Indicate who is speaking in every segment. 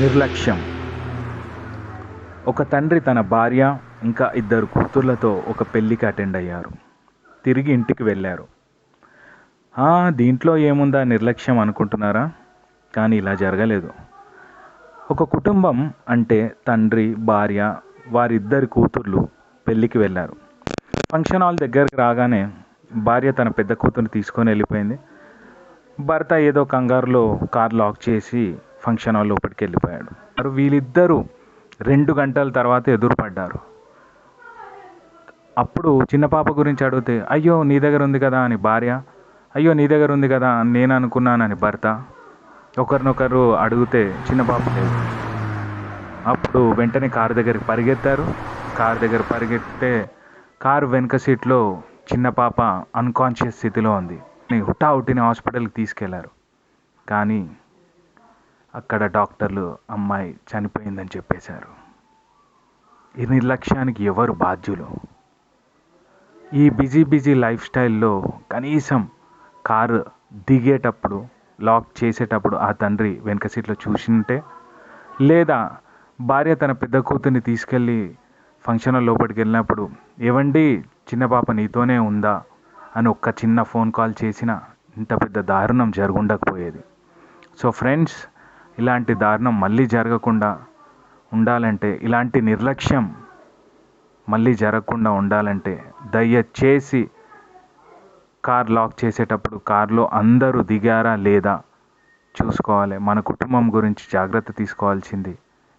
Speaker 1: నిర్లక్ష్యం. ఒక తండ్రి తన భార్య ఇంకా 2 కూతుర్లతో ఒక పెళ్ళికి అటెండ్ అయ్యారు. తిరిగి ఇంటికి వెళ్ళారు. దీంట్లో ఏముందా నిర్లక్ష్యం అనుకుంటున్నారా? కానీ ఇలా జరగలేదు. ఒక కుటుంబం అంటే తండ్రి, భార్య, వారిద్దరి కూతుర్లు పెళ్ళికి వెళ్ళారు. ఫంక్షన్ హాల్ దగ్గరికి రాగానే భార్య తన పెద్ద కూతుర్ని తీసుకొని వెళ్ళిపోయింది. భర్త ఏదో కంగారులో కార్ లాక్ చేసి ఫంక్షన్ హాల్ లోపలికి వెళ్ళిపోయాడు. వీళ్ళిద్దరూ 2 గంటల తర్వాత ఎదురుపడ్డారు. అప్పుడు చిన్న పాప గురించి అడిగితే, అయ్యో నీ దగ్గర ఉంది కదా అని భార్య, అయ్యో నీ దగ్గర ఉంది కదా అని నేను అనుకున్నానని భర్త. ఒకరినొకరు అడిగితే చిన్న పాప లేదు. అప్పుడు వెంటనే కారు దగ్గరికి పరిగెత్తారు. కారు దగ్గర పరిగెత్తితే కారు వెనుక సీట్లో చిన్న పాప అన్కాన్షియస్ స్థితిలో ఉంది. హుటాహుటిని హాస్పిటల్కి తీసుకెళ్లారు. కానీ అక్కడ డాక్టర్లు అమ్మాయి చనిపోయిందని చెప్పేశారు. ఈ నిర్లక్ష్యానికి ఎవరు బాధ్యులు? ఈ బిజీ లైఫ్ స్టైల్లో కనీసం కారు దిగేటప్పుడు లాక్ చేసేటప్పుడు ఆ తండ్రి వెనక సీట్లో చూసింటే, లేదా భార్య తన పెద్ద కూతుర్ని తీసుకెళ్ళి ఫంక్షన్ హాల్ లోపలికి వెళ్ళినప్పుడు, ఏవండి చిన్న పాప నీతోనే ఉందా అని ఒక్క చిన్న ఫోన్ కాల్ చేసినా ఇంత పెద్ద దారుణం జరుగుండకపోయేది. సో ఫ్రెండ్స్, ఇలాంటి దారుణం మళ్ళీ జరగకుండా ఉండాలంటే, ఇలాంటి నిర్లక్ష్యం మళ్ళీ జరగకుండా ఉండాలంటే దయచేసి కార్ లాక్ చేసేటప్పుడు కార్లో అందరూ దిగారా లేదా చూసుకోవాలి. మన కుటుంబం గురించి జాగ్రత్త తీసుకోవాల్సింది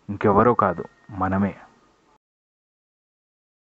Speaker 1: ఇంకెవరో కాదు, మనమే.